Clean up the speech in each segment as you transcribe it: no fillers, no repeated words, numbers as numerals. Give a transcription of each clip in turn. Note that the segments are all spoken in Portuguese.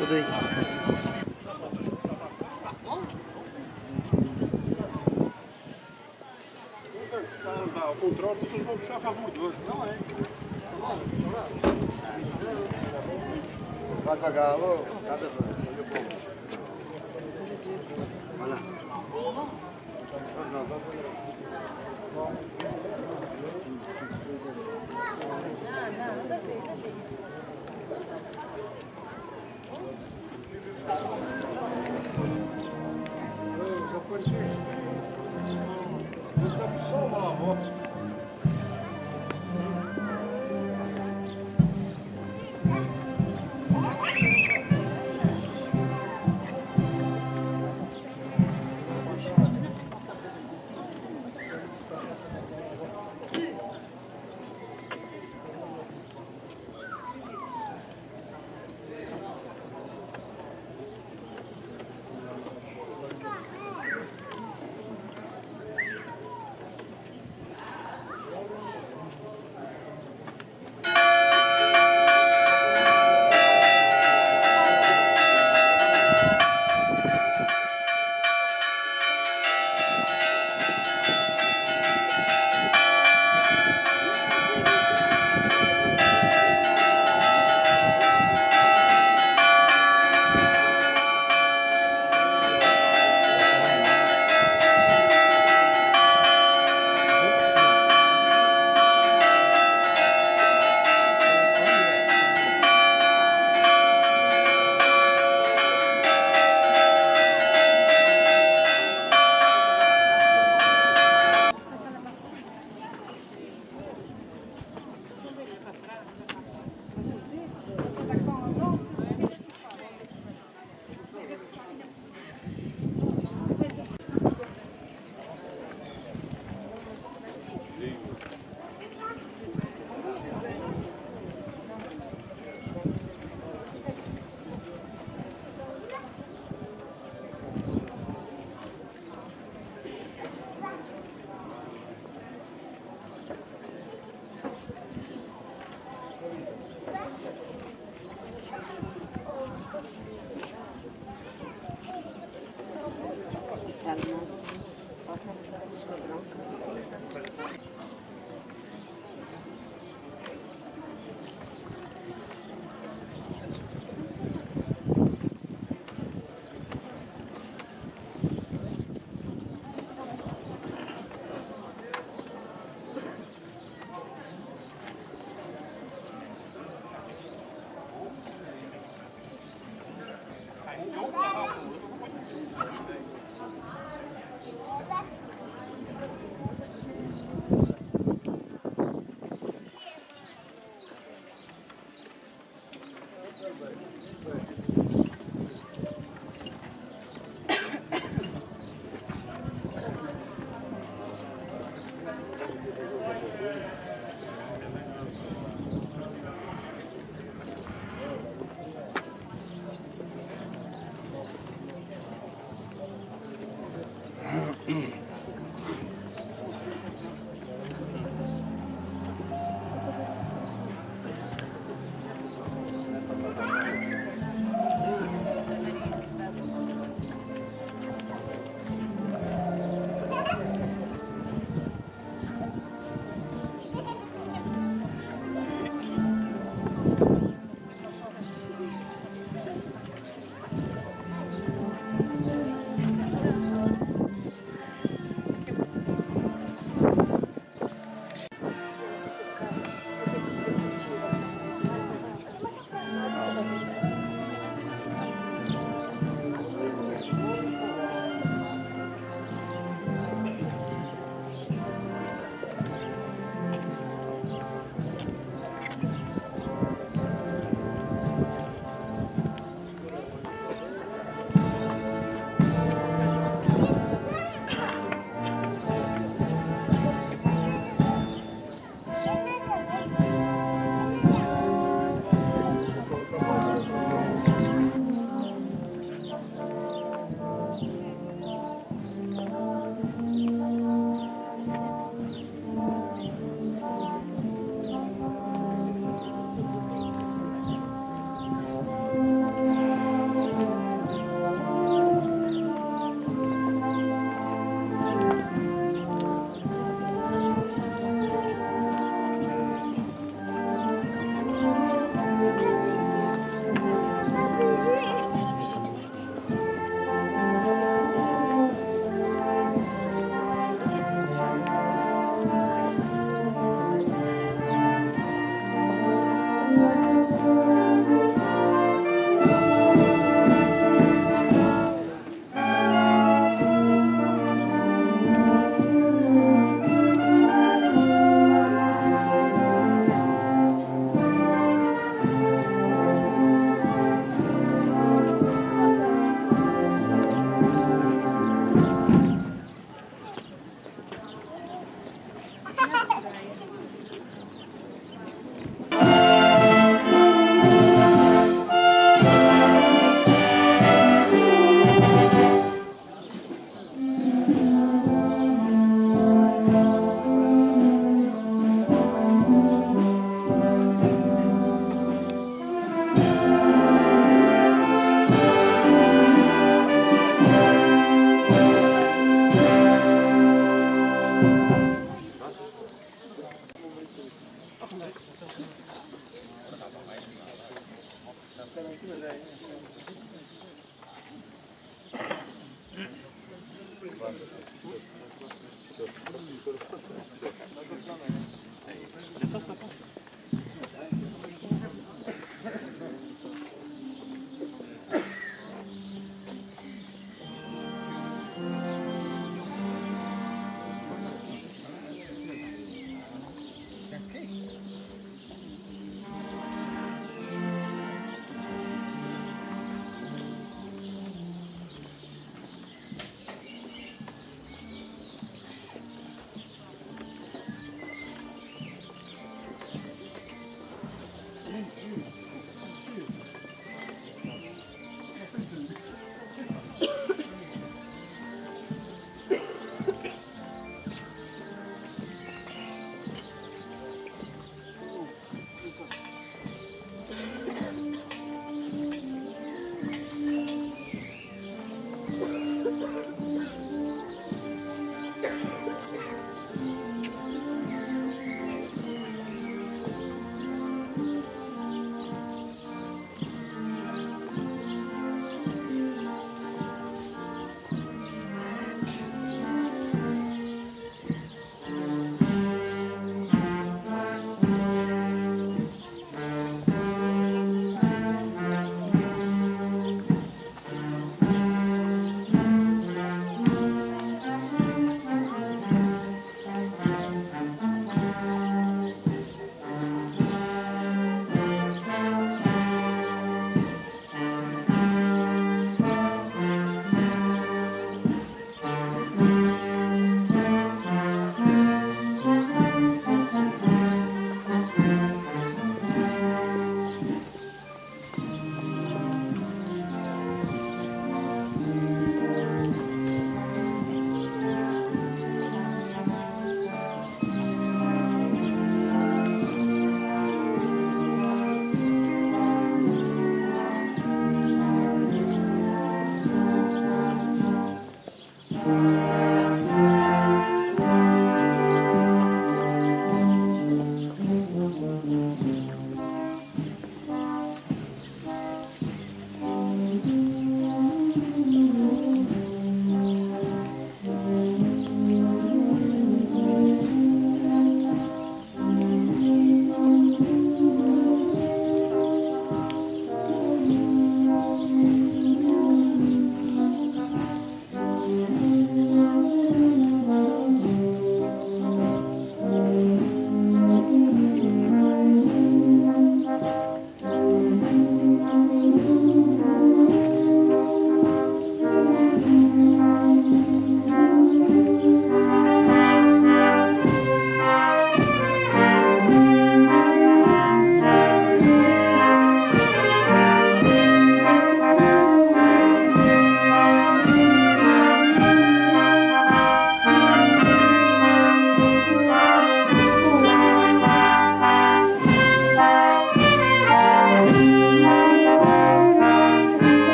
Куди? Staan ao contrário, tu vamos puxar a favor. Não é? Vai devagar, casa olha o povo. Vai lá. Não, vai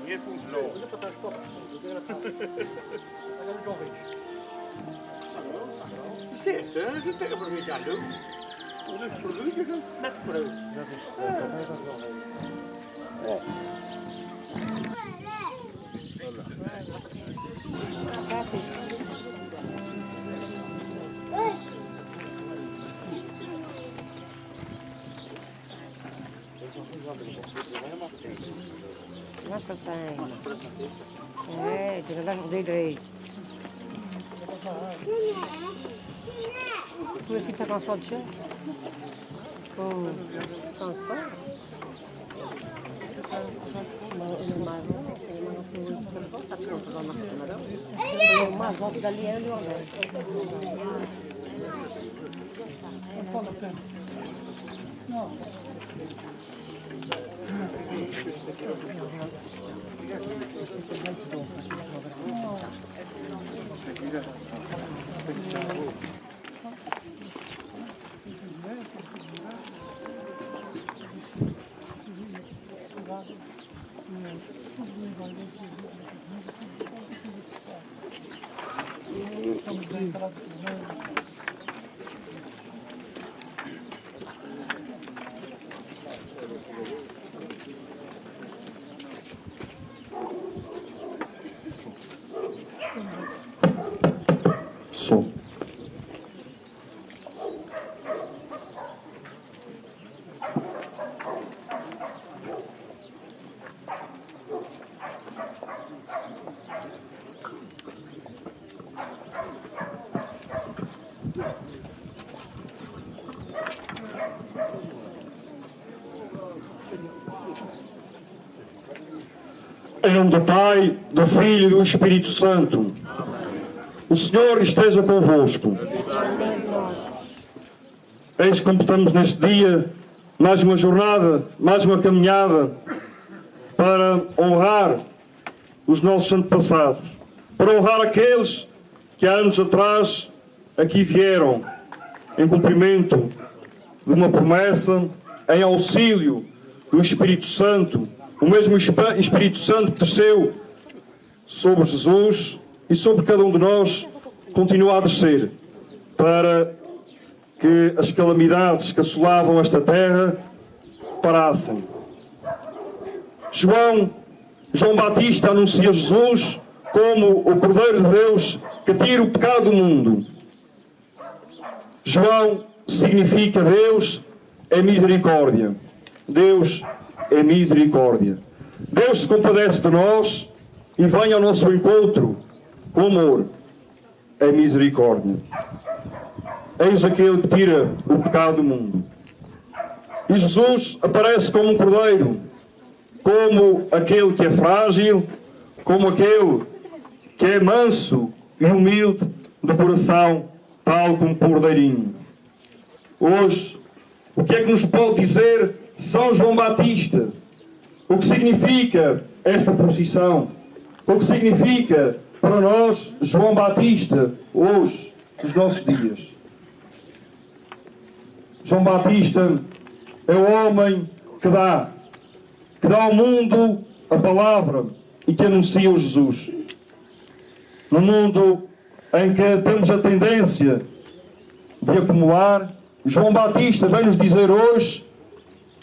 Nie późno. Sim, a gente tem que aproveitar, não? Os produtos não dá por aí. Nós passamos. É, tem que andar de direito. Tu aqui está com sol de chão? Com sol? Uma volta dali é do Não. Som. Em nome do Pai, do Filho e do Espírito Santo. O Senhor esteja convosco. Eis que completamos neste dia mais uma jornada, mais uma caminhada para honrar os nossos antepassados, para honrar aqueles que há anos atrás aqui vieram em cumprimento de uma promessa, em auxílio do Espírito Santo, o mesmo Espírito Santo que desceu sobre Jesus e sobre cada um de nós continua a descer, para que as calamidades que assolavam esta terra parassem. João Batista anuncia Jesus como o Cordeiro de Deus que tira o pecado do mundo. João significa Deus é misericórdia. Deus é misericórdia. Deus se compadece de nós e vem ao nosso encontro com amor. É misericórdia. Eis aquele que tira o pecado do mundo. E Jesus aparece como um cordeiro, como aquele que é frágil, como aquele que é manso e humilde de coração, tal como um cordeirinho. Hoje, o que é que nos pode dizer São João Batista? O que significa esta procissão? O que significa para nós João Batista hoje, nos nossos dias? João Batista é o homem que dá ao mundo a palavra e que anuncia o Jesus. No mundo em que temos a tendência de acumular, João Batista vem nos dizer hoje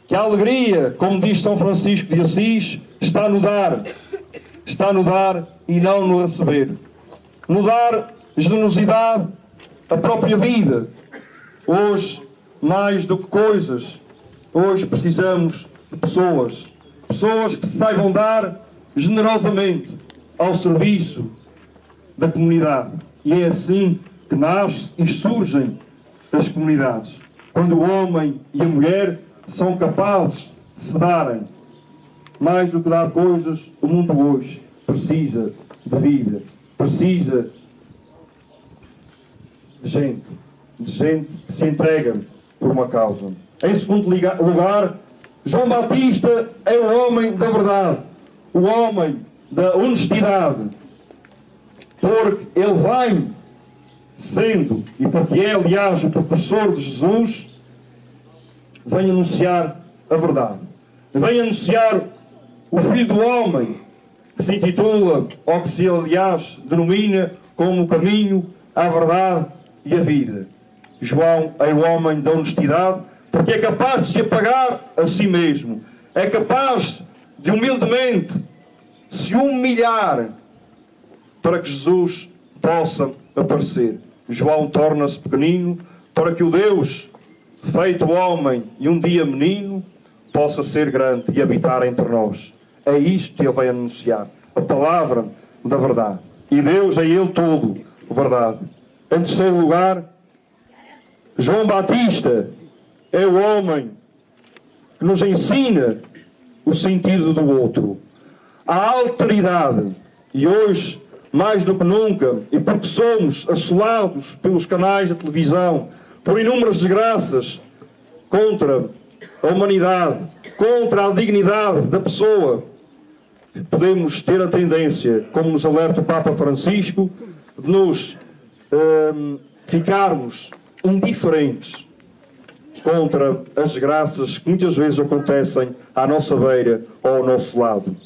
que a alegria, como diz São Francisco de Assis, está no dar. Está no dar e não no receber. No dar generosidade, a própria vida. Hoje, mais do que coisas, hoje precisamos de pessoas. Pessoas que se saibam dar generosamente ao serviço da comunidade. E é assim que nascem e surgem as comunidades. Quando o homem e a mulher são capazes de se darem. Mais do que dar coisas, o mundo hoje precisa de vida. Precisa de gente que se entrega por uma causa. Em segundo lugar, João Batista é o homem da verdade, o homem da honestidade, porque ele vem sendo, e porque é aliás o professor de Jesus, vem anunciar a verdade, vem anunciar o Filho do Homem, que se intitula, ou que se aliás denomina como o caminho, a verdade e a vida. João é o homem da honestidade, porque é capaz de se apagar a si mesmo, é capaz de humildemente se humilhar para que Jesus possa aparecer. João torna-se pequenino para que o Deus, feito homem e um dia menino, possa ser grande e habitar entre nós. É isto que ele vai anunciar, a palavra da verdade. E Deus é Ele todo, verdade. Em terceiro lugar, João Batista é o homem que nos ensina o sentido do outro, a alteridade. E hoje, mais do que nunca, e porque somos assolados pelos canais de televisão, por inúmeras desgraças contra a humanidade, contra a dignidade da pessoa, podemos ter a tendência, como nos alerta o Papa Francisco, de nos ficarmos indiferentes contra as desgraças que muitas vezes acontecem à nossa beira ou ao nosso lado.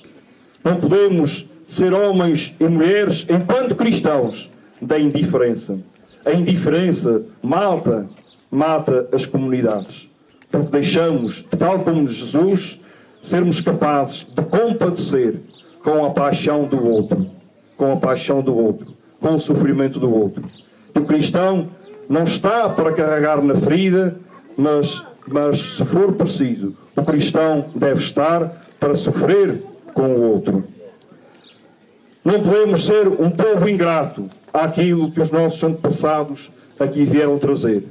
Não podemos ser homens e mulheres, enquanto cristãos, da indiferença. A indiferença mata as comunidades, porque deixamos, tal como Jesus, sermos capazes de compadecer com a paixão do outro, com o sofrimento do outro. E o cristão não está para carregar na ferida, mas se for preciso, o cristão deve estar para sofrer com o outro. Não podemos ser um povo ingrato àquilo que os nossos antepassados aqui vieram trazer.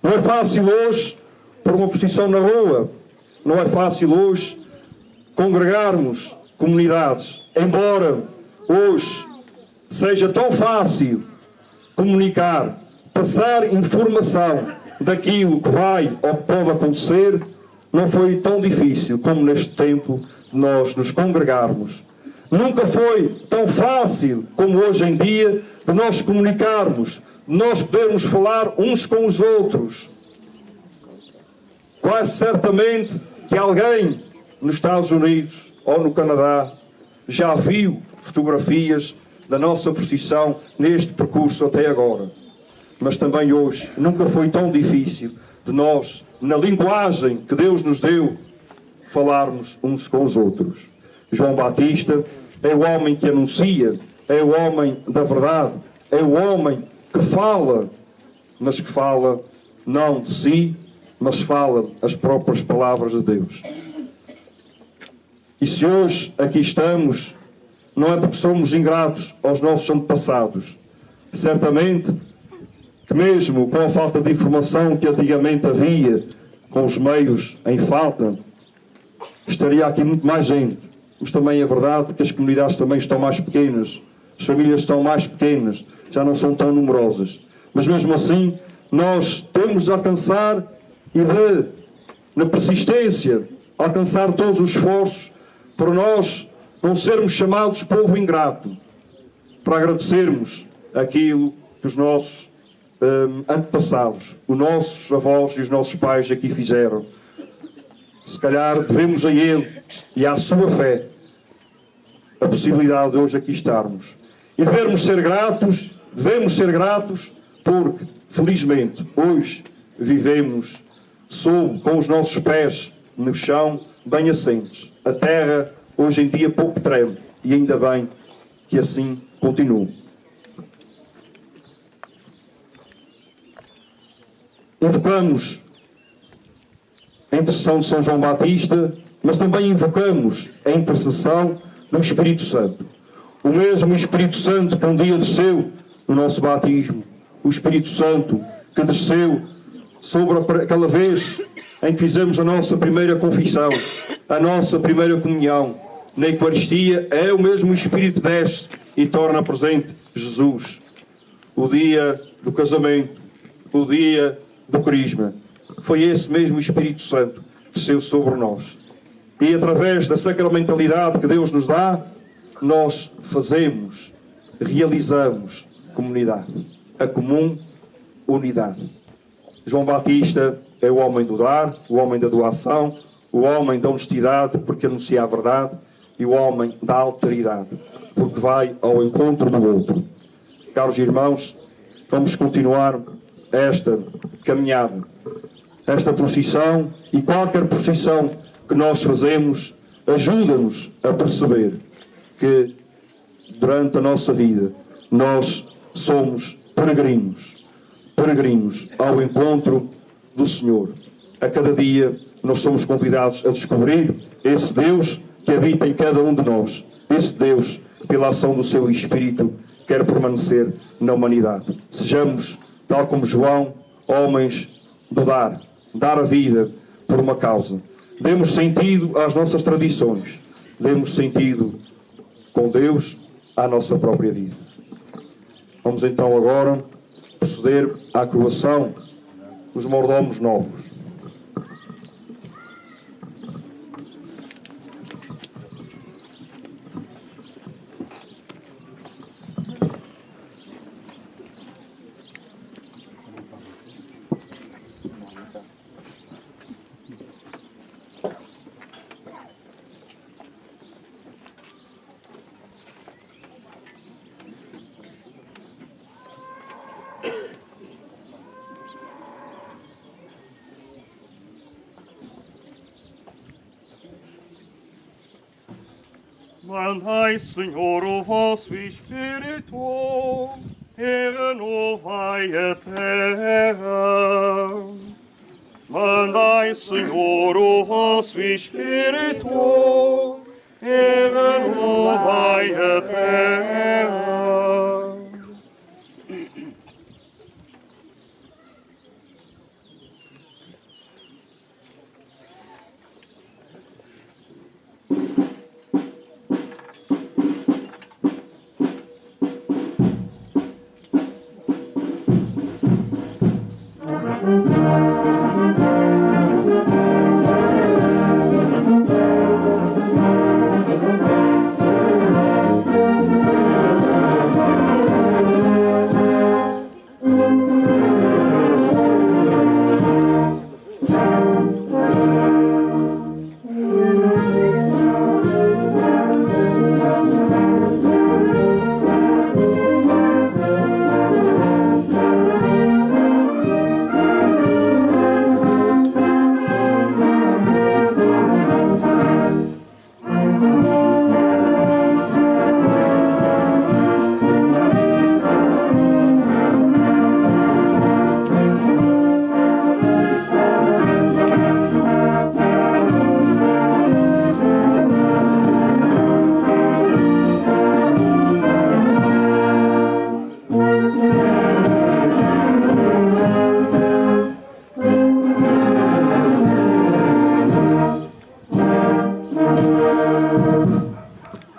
Não é fácil hoje, por uma posição na rua, não é fácil hoje congregarmos comunidades, embora hoje seja tão fácil comunicar, passar informação daquilo que vai ou que pode acontecer, não foi tão difícil como neste tempo nós nos congregarmos. Nunca foi tão fácil como hoje em dia de nós comunicarmos, de nós podermos falar uns com os outros. Quase certamente que alguém nos Estados Unidos ou no Canadá já viu fotografias da nossa procissão neste percurso até agora. Mas também hoje nunca foi tão difícil de nós, na linguagem que Deus nos deu, falarmos uns com os outros. João Batista é o homem que anuncia, é o homem da verdade, é o homem que fala, mas que fala não de si, mas fala as próprias palavras de Deus. E se hoje aqui estamos, não é porque somos ingratos aos nossos antepassados. Certamente que mesmo com a falta de informação que antigamente havia, com os meios em falta, estaria aqui muito mais gente. Mas também é verdade que as comunidades também estão mais pequenas, as famílias estão mais pequenas, já não são tão numerosas. Mas mesmo assim, nós temos de alcançar e de, na persistência, alcançar todos os esforços para nós não sermos chamados povo ingrato, para agradecermos aquilo que os nossos antepassados, os nossos avós e os nossos pais aqui fizeram. Se calhar devemos a ele e à sua fé a possibilidade de hoje aqui estarmos. E devemos ser gratos porque, felizmente, hoje vivemos com os nossos pés no chão, bem assentes. A terra, hoje em dia, pouco treme. E ainda bem que assim continue. Invocamos a intercessão de São João Batista, mas também invocamos a intercessão do Espírito Santo. O mesmo Espírito Santo que um dia desceu no nosso batismo. O Espírito Santo que desceu sobre aquela vez em que fizemos a nossa primeira confissão, a nossa primeira comunhão. Na Eucaristia é o mesmo Espírito que desce e torna presente Jesus. O dia do casamento, o dia do Crisma. Foi esse mesmo Espírito Santo que desceu sobre nós. E através da sacramentalidade que Deus nos dá, nós realizamos comunidade. A comum unidade. João Batista é o homem do dar, o homem da doação, o homem da honestidade, porque anuncia a verdade, e o homem da alteridade, porque vai ao encontro do outro. Caros irmãos, vamos continuar esta caminhada, esta procissão, e qualquer procissão que nós fazemos ajuda-nos a perceber que durante a nossa vida nós somos peregrinos ao encontro do Senhor. A cada dia nós somos convidados a descobrir esse Deus que habita em cada um de nós. Esse Deus, pela ação do seu Espírito, quer permanecer na humanidade. Sejamos, tal como João, homens do dar a vida por uma causa. Demos sentido às nossas tradições. Demos sentido com Deus à nossa própria vida. Vamos então agora proceder à coroação dos mordomos novos. Mandai, Senhor, o vosso Espírito e renovai a terra. Mandai, Senhor, o vosso Espírito e renovai a terra.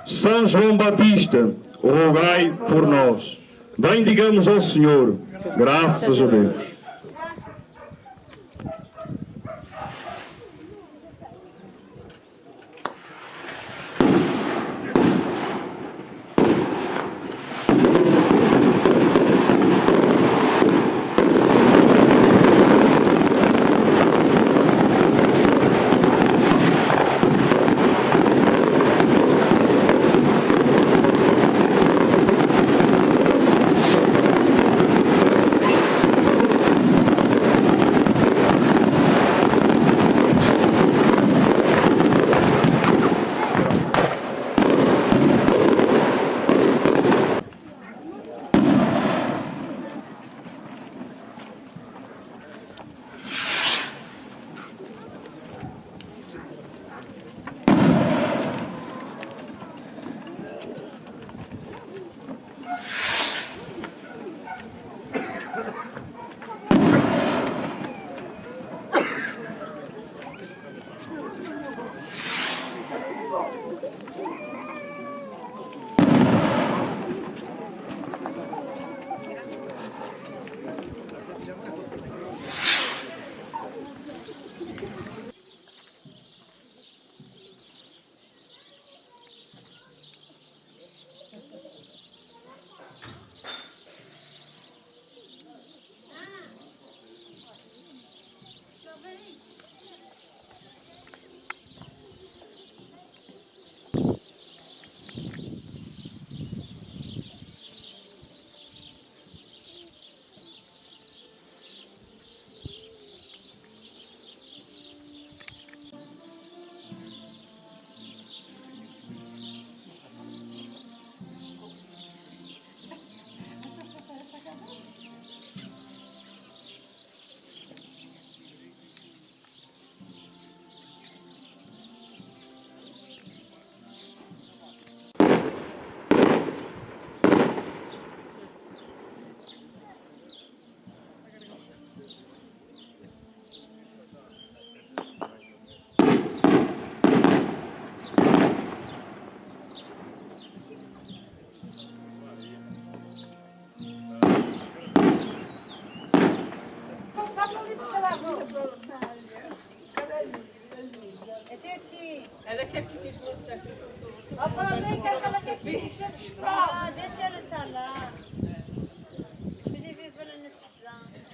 São João Batista, rogai por nós. Bendigamos ao Senhor, graças a Deus. Ela quer que diz você Aproveita aquela que fica misturada. deixa ele estar lá. Podia viver na televisão.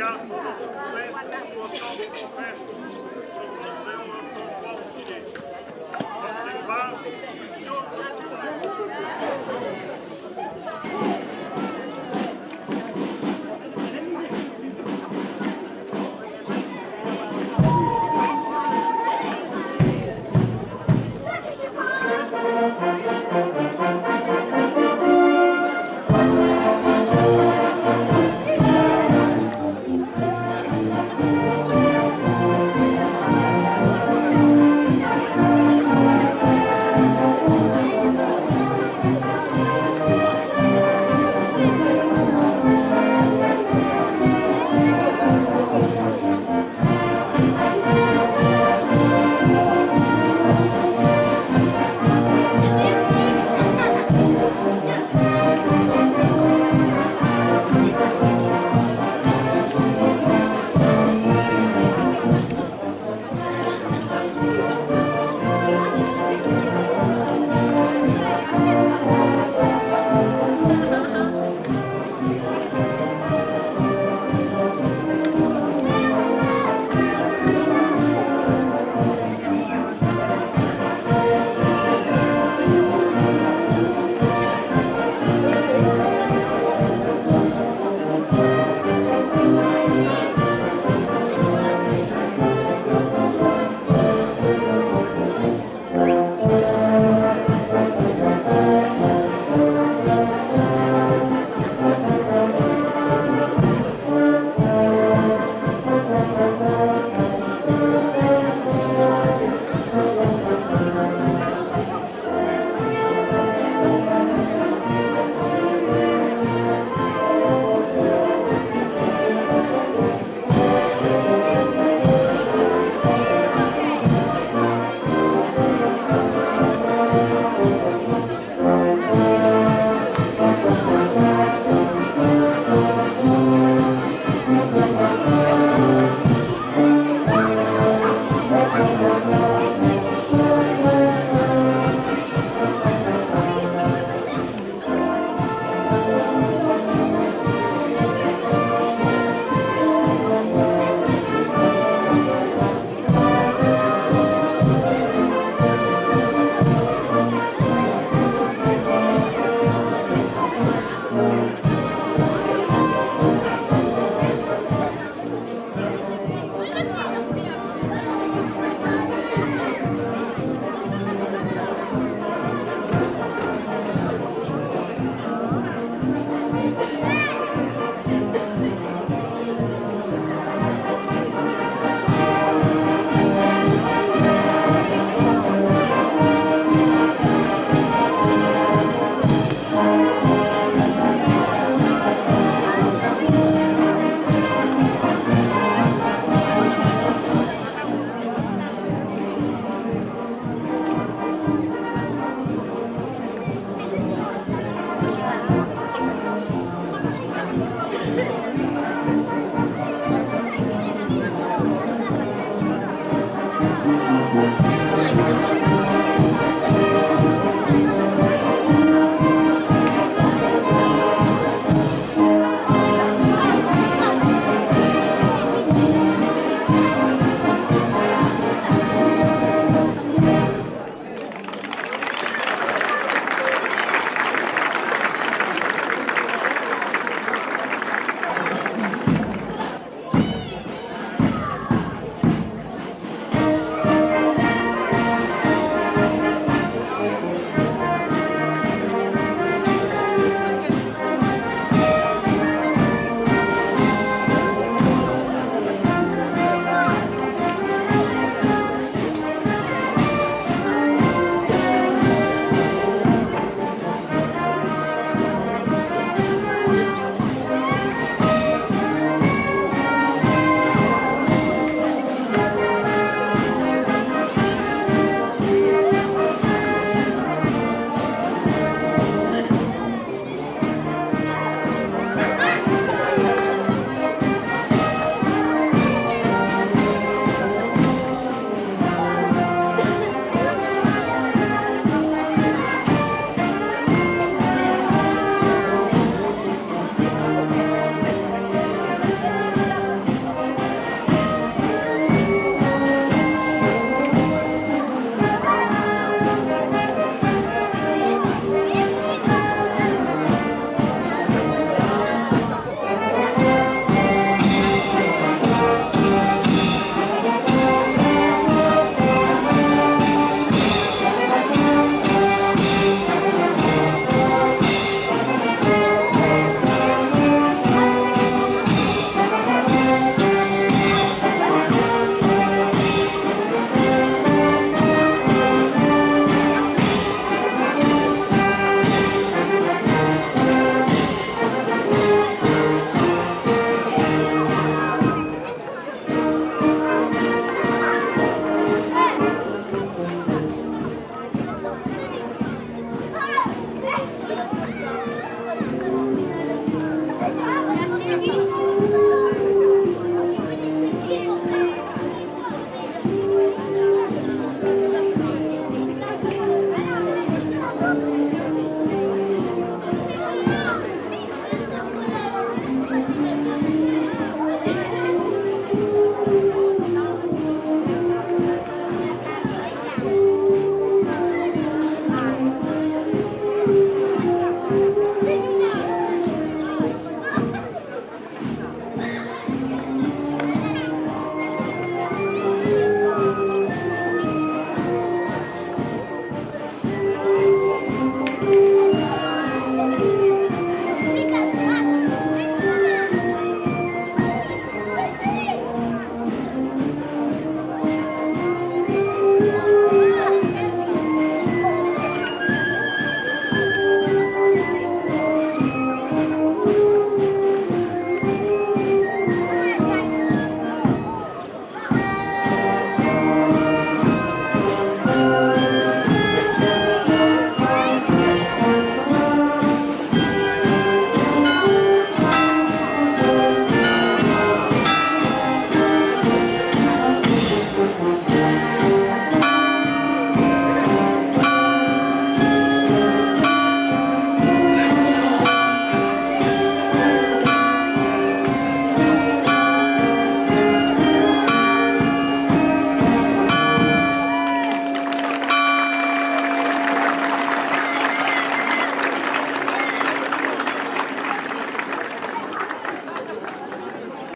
obrigado por toda a sua presença, pela sua festa, por todos em honra de São João de Pinheiro. Vamos em paz, sim senhor,